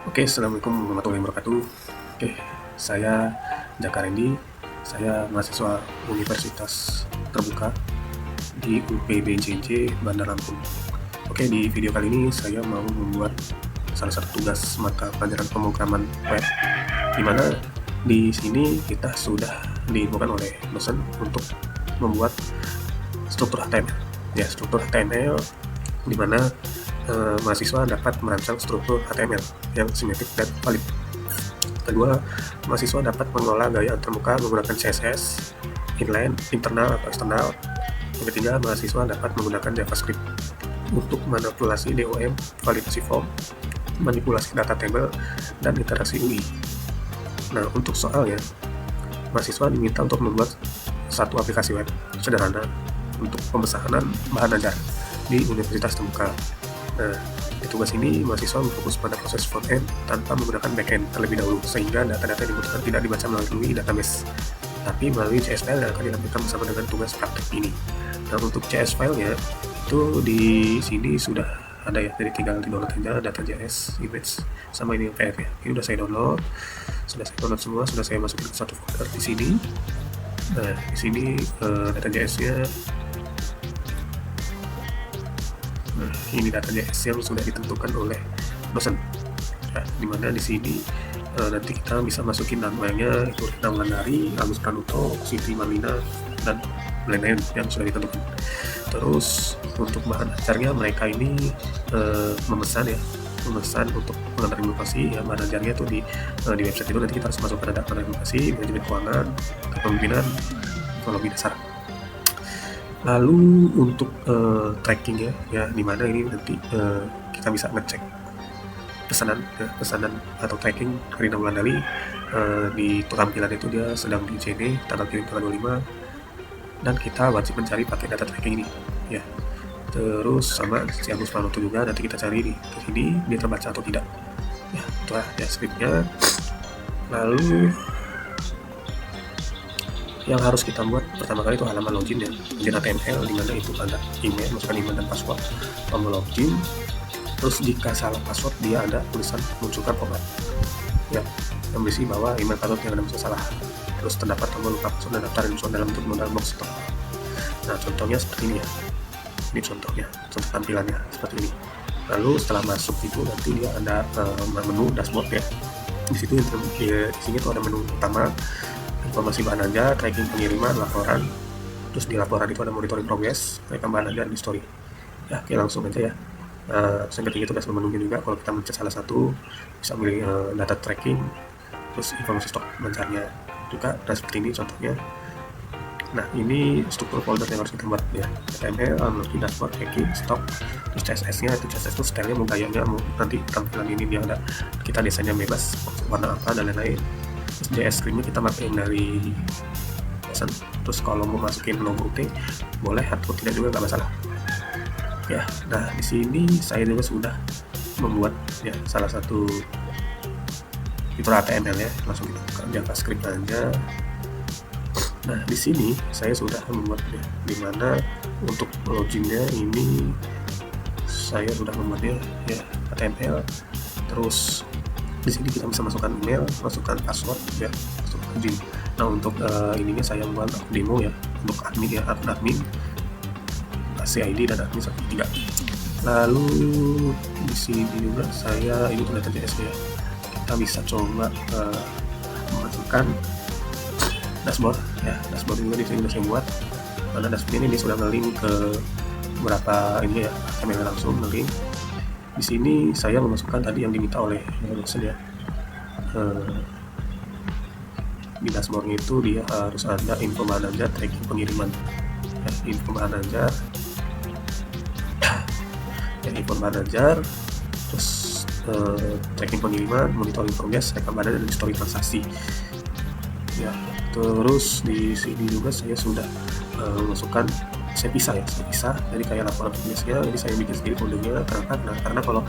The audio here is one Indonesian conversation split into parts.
Oke, assalamualaikum warahmatullahi wabarakatuh. Oke, saya Jaka Rendi. Saya mahasiswa Universitas Terbuka di UPBJJ Bandar Lampung. Oke, di video kali ini saya mau membuat salah satu tugas mata pelajaran pemrograman web, di mana di sini kita sudah diinfokan oleh dosen untuk membuat struktur HTML. Ya, struktur HTML di mana mahasiswa dapat merancang struktur HTML yang simetrik dan valid. Kedua, mahasiswa dapat mengelola gaya antarmuka menggunakan CSS, inline, internal atau eksternal. Yang ketiga, mahasiswa dapat menggunakan JavaScript untuk manipulasi DOM, validasi form, manipulasi data table, dan interaksi UI. Nah, untuk soalnya, mahasiswa diminta untuk membuat satu aplikasi web sederhana untuk pemesanan bahan ajar di Universitas Terbuka. Nah, di tugas ini mahasiswa berfokus pada proses front-end tanpa menggunakan back-end terlebih dahulu, sehingga data-data yang dibutuhkan tidak dibaca melalui database, tapi melalui CS file yang akan dilampirkan bersama dengan tugas praktik ini. Nah, untuk CS filenya itu di sini sudah ada ya, jadi tinggal di download aja data.js, image, sama ini yang PDF ya. Ini udah saya download semua, sudah saya masukin ke satu folder di sini. Nah, di sini data.js-nya. Nah, ini data.js yang sudah ditentukan oleh dosen. Nah, dimana di sini nanti kita bisa masukin namanya itu Rina Wulandari, Agus Pranuto, Siti Marlina, dan lain-lain yang sudah ditentukan. Terus untuk bahan ajarnya mereka ini memesan untuk pengantar inovasi ya. Bahan ajarnya itu di website itu nanti kita harus masukkan data pengantar inovasi, manajemen keuangan, kepemimpinan, ekonomi dasar. Lalu untuk tracking ya di mana ini nanti kita bisa ngecek pesanan atau tracking Rina Wulandari. Di tampilan itu dia sedang di JD, tanggal kirim tanggal 25, dan kita wajib mencari pakai data tracking ini ya. Terus sama si Agus Pranuto juga nanti kita cari di sini dia terbaca atau tidak ya. Itulah ya scriptnya. Lalu yang harus kita buat pertama kali itu halaman login ya, login HTML, di mana itu ada email, masukkan email dan password, tombol login. Terus jika salah password dia ada tulisan munculkan pop-up ya yang berisi bahwa email password yang ada masalah. Terus terdapat tombol lupa password dan daftar info dalam bentuk modal box stop. Nah, contohnya seperti ini ya. Ini contohnya, contoh tampilannya seperti ini. Lalu setelah masuk itu nanti dia ada menu dashboard ya. Di situ di sini tuh ada menu utama, informasi bahan ajar, tracking pengiriman, laporan. Terus di laporan itu ada monitoring progress, rekam bahan ajar di story. Ya, oke, langsung aja ya. Yang ketiga itu dashboard menunya juga. Kalau kita mencet salah satu, bisa milih data tracking, terus informasi stok bahannya juga. Dan seperti ini contohnya. Nah, ini struktur folder yang harus kita buat ya. HTML, login, dashboard, tracking, stok, terus CSS-nya itu CSS itu stylenya mau gayanya mau nanti tampilan ini dia ada kita desainnya bebas warna apa dan lain-lain. Terus JS screen-nya kita masukin dari dosen. Terus kalau mau masukin logo T boleh atau tidak juga nggak masalah ya. Nah, di sini saya juga sudah membuat ya salah satu fitur HTML ya. Langsung kita buka JavaScript aja. Nah, di sini saya sudah membuatnya, dimana untuk loginnya ini saya sudah membuatnya ya HTML. Terus di sini kita bisa masukkan email, masukkan password ya, masuk login. Nah, untuk ininya saya buat demo ya untuk admin ya, akun admin, CID dan admin 123. Lalu di sini juga saya ini tuh data.js ya. Kita bisa coba memasukkan dashboard ya. Dashboard juga di sini sudah saya buat. Karena dashboard ini sudah nge-link ke beberapa ini ya, HTML langsung nge-link. Di sini saya memasukkan tadi yang diminta oleh dosen ya. Di dashboardnya itu dia harus ada info bahan ajar, tracking pengiriman ya, info bahan ajar ya, info bahan ajar, terus tracking pengiriman, monitoring progress, rekam bahan ajar, dan history transaksi ya. Terus di sini juga saya sudah memasukkan saya pisah jadi kayak laporan tugasnya ini saya bikin sendiri kodenya. Karena kalau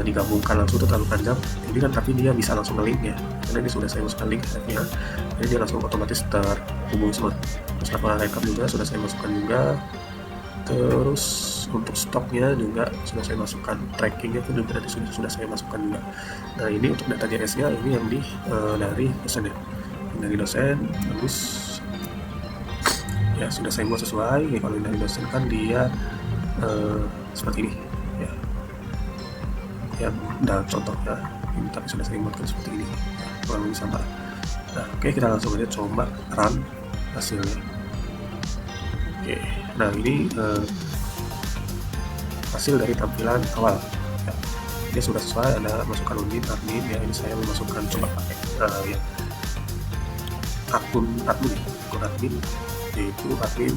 digabungkan langsung itu terlalu panjang, jadi kan tapi dia bisa langsung nge-link ya, karena ini sudah saya masukkan link ya, jadi dia langsung otomatis terhubung semua. Terus laporan rekap juga sudah saya masukkan juga. Terus untuk stoknya juga sudah saya masukkan, trackingnya pun juga nanti sudah saya masukkan juga. Nah ini untuk data JS-nya ini yang dari dosen ya, dari dosen. Terus ya sudah saya buat sesuai ya, kalau dari dosen kan dia seperti ini ya, yang dalam contohnya ini, tapi sudah saya buatkan seperti ini kurang lebih sama. Nah oke, kita langsung aja coba run hasilnya. Oke, nah ini hasil dari tampilan awal ya. Dia sudah sesuai, ada masukkan login admin ya. Ini saya memasukkan, coba pakai ya akun admin yaitu admin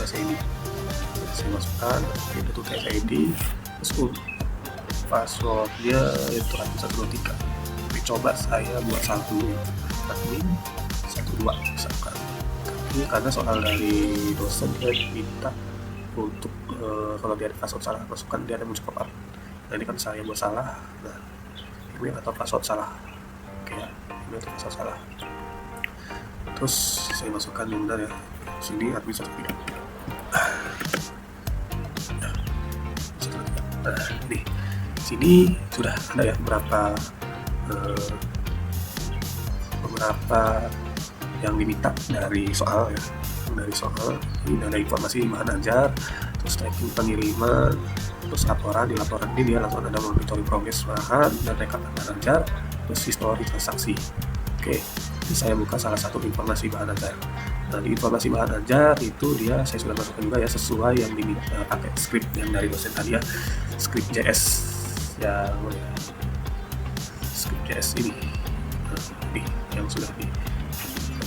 @sid. Saya masukkan itu @id, terus passwordnya itu admin 123. Tapi coba saya buat salah dulu, admin 12 misalkan. Ini karena soal dari dosen dia minta untuk kalau dia ada password salah masukkan, dia ada muncul pop up. Nah ini kan saya buat salah, nah email atau password salah. Oke ya, email atau password salah. Terus saya masukkan yang benar ya, sini admin 123. Nah ini sini sudah ada ya beberapa yang diminta dari soal ya. Dari soal ini ada informasi bahan ajar, terus tracking pengiriman, terus laporan. Di laporan ini dia langsung ada monitoring progres bahan dan rekap bahan ajar, terus histori transaksi. Oke, ini saya buka salah satu informasi bahan ajar. Nah di informasi bahan ajar itu saya sudah masukkan juga ya, sesuai yang diminta, pakai script yang dari dosen tadi ya, script JS yang script JS ini. Nah, ini yang sudah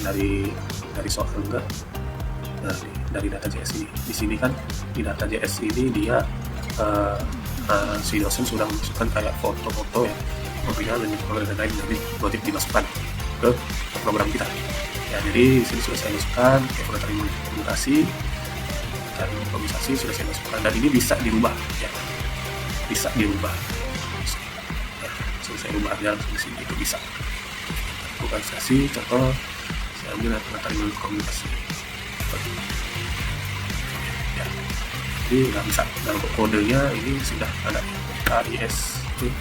dari soal enggak. Nah, dari data JS ini, di sini kan di data JS ini dia si dosen sudah memasukkan kayak foto-foto ya, mobilnya dan lain-lain, jadi wajib dimasukkan ke program kita. Ya, jadi di sini sudah saya masukkan monitoring komunikasi dan improvisasi sudah saya masukkan, dan ini bisa dirubah ya, bisa dirubah. Ya, sudah saya rubah aja di sini, itu bisa. Bukan kasih contoh, saya ambil monitoring komunikasi. Ya, jadi nggak bisa. Dan untuk kodenya ini sudah ada KIS itu,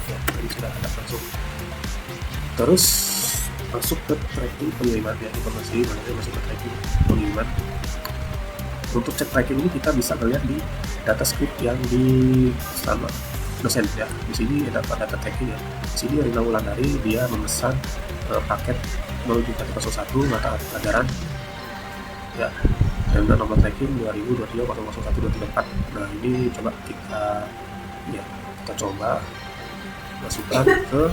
ya, ini sudah ada langsung. Terus masuk ke tracking pengiriman ya, informasi makanya masuk ke tracking pengiriman. Untuk cek tracking ini kita bisa lihat di data script yang sama dosen ya. Di sini ada data tracking ya. Di sini Rina Wulandari dia memesan paket menuju ke 01 mata pelajaran ya, dengan nomor tracking 2023-001-234. Nah ini coba kita coba masukkan ke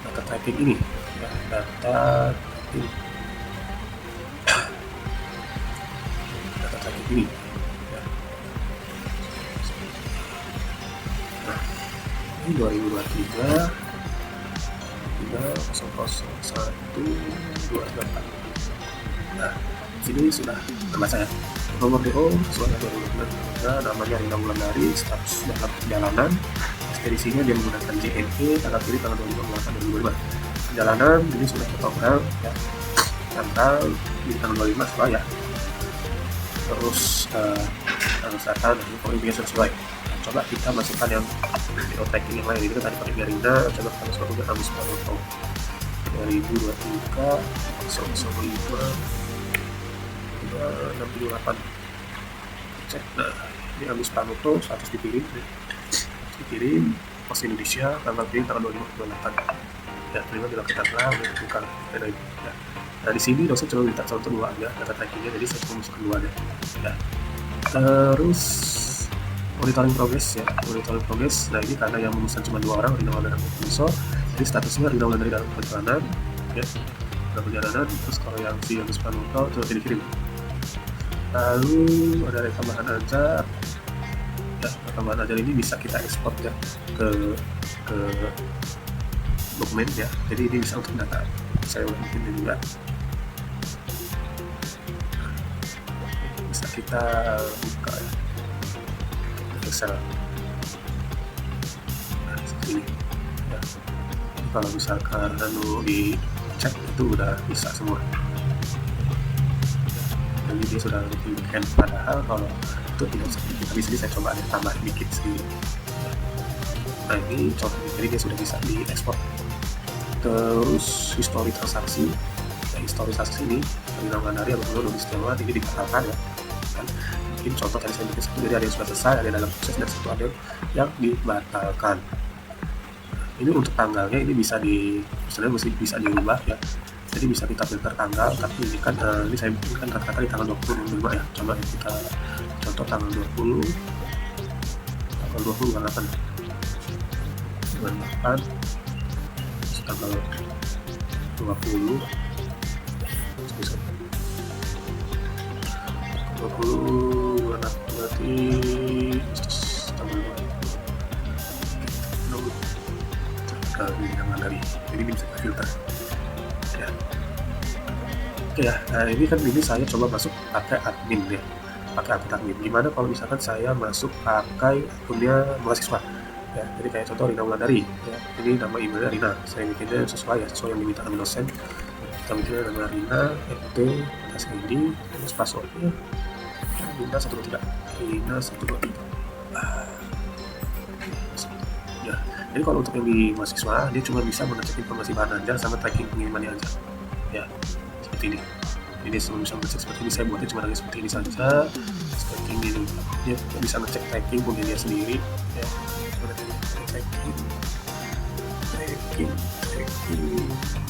data tracking ini ya, data tracking ini ya. Nah ini 2023 001-234. Nah sini sudah terbaca ya, nomor DO sesuai dengan 2023, namanya Rina Wulandari, status dalam perjalanan, ekspedisinya dia menggunakan JNE, tanggal pilih tanggal 25/8/2005. Perjalanan ini sudah terprogram ya, tanggal di tanggal 25 sesuai ya. Terus tanggal startan dan pokoknya sesuai. Nah, coba kita masukkan yang video tracking yang lain. Ini kan tadi pakai Rina, coba kita masukkan juga Agus Pranoto 2023 005 68. Cek. Nah ini Agus Pranoto, status dikirim pos Indonesia, tanggal pilih tanggal 25/28 ya, terima dilakukan lah udah bukan ya. Nah di sini dosen cuma minta contoh 2 aja data trackingnya, jadi saya cuma masukkan 2 aja ya. Terus monitoring progress ya, monitoring progress. Nah ini karena yang memesan cuma 2 orang, Rina Wulandari dan Muso, jadi statusnya Rina Wulandari dalam perjalanan ya, dalam perjalanan. Terus kalau yang si Agus Pranoto sudah dikirim. Lalu ada rekam bahan ajar ya, rekam bahan ajar ini bisa kita ekspor ya ke dokumen ya, jadi ini bisa untuk data. Saya bikin ini juga bisa kita buka ya, Excel. Nah, seperti ini ya. Kalau misalkan dicek itu udah bisa semua. ini dia sudah lebih keren, padahal kalau itu tidak seperti kita. Di sini saya coba ada tambah dikit sih. Nah ini contohnya, jadi dia sudah bisa diekspor. Terus history transaksi, history transaksi ini dari nama dari atau Dodi Setiawan ini dibatalkan ya kan. Mungkin contoh tadi saya bikin satu, jadi ada yang sudah selesai, ada dalam proses, dan satu ada yang dibatalkan. Ini untuk tanggalnya ini bisa sebenarnya bisa dirubah ya, jadi bisa kita filter tanggal, tapi ini kan ini saya bikin kan kata-kata di tanggal 25 ya. Coba ya kita contoh tanggal 20 bulan 8 tanggal 20 bulan 8 berarti tanggal 20 tanggal dari ini bisa filter ya. Oke ya, nah ini kan ini saya coba masuk pakai admin ya, pakai akun admin. Gimana kalau misalkan saya masuk pakai akunnya mahasiswa ya, jadi kayak contoh Rina Wulandari ya, ini nama emailnya Rina, saya bikinnya sesuai yang diminta oleh dosen. Kita bikinnya nama Rina, rt, tas ID, terus passwordnya Rina 123, Rina 123 ya. Jadi kalau untuk yang di mahasiswa, dia cuma bisa mengecek informasi bahan ajar sama tracking pengirimannya aja ya, seperti ini. Ini semua bisa ngecek seperti ini, saya buatnya cuma lagi seperti ini saja. Tracking ini dia bisa ngecek tracking punya dia sendiri ya. Tracking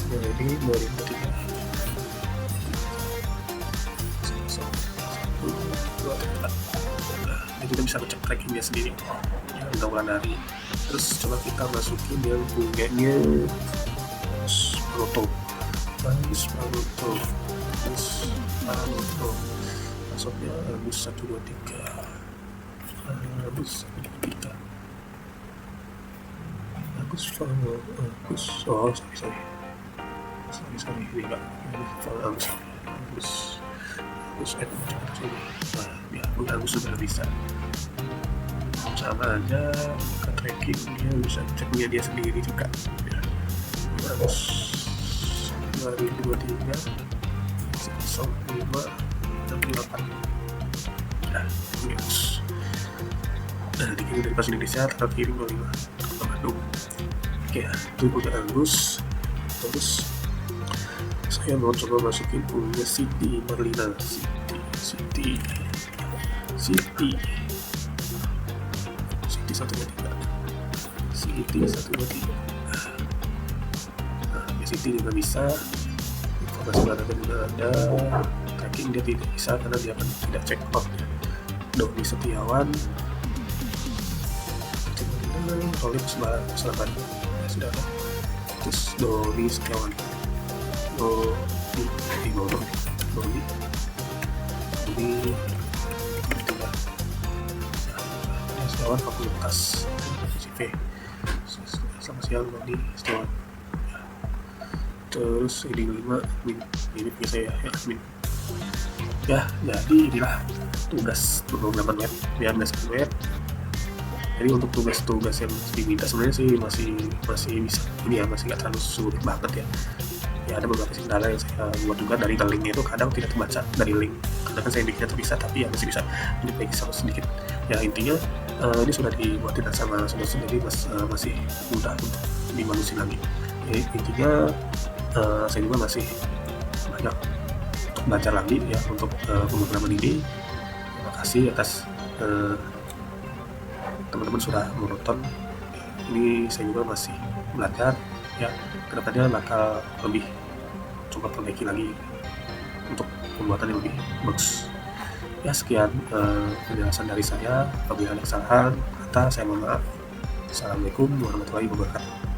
jadi 2003 ini kita bisa ngecek tracking dia sendiri ya, Rina Wulandari. Terus coba kita masukin yang punyanya Paroto, masuknya Agus 123, oh sorry ini enggak, Agus nah ya, Agus sudah bisa sama aja ke tracking, dia bisa cek punya dia sendiri juga ya. Agus 2023 0568 nah ini Agus. Nah dikirim dari Pos Indonesia, tanggal kirim 25 ke Bandung. Oke ya, itu udah Agus. Terus saya mau coba masukin punya Siti Marlina, Siti 123, nah Siti juga bisa, informasi bahan juga ada, tracking dia tidak bisa karena dia akan tidak check out ya. Doni Setiawan, Solid Selamat ya, sudah ada. Terus Doni Setiawan, Doni tidak Setiawan fakultas CV. Selamat siang Doni Setiawan ya. Terus ini 5 ini punya saya ya, admin ya. Jadi inilah tugas pemrograman web ya, berdasarkan web. Jadi untuk tugas-tugas yang diminta sebenarnya sih masih bisa ini ya, masih nggak terlalu sulit banget ya. Ya ada beberapa kendala yang saya buat juga dari linknya itu kadang tidak terbaca dari link, karena kan saya bikinnya terpisah, tapi ya masih bisa diperbaiki sama sedikit ya. Intinya ini sudah dibuatin sama saudara, jadi masih mudah untuk dimanusin lagi ya. Intinya saya juga masih banyak untuk belajar lagi ya untuk pemrograman ini. Terima kasih atas teman-teman sudah menonton. Ini saya juga masih belajar ya, kedepannya bakal lebih coba perbaiki lagi untuk pembuatan yang lebih bagus ya. Sekian penjelasan dari saya. Apabila ada kesalahan kata, saya mohon maaf. Assalamualaikum warahmatullahi wabarakatuh.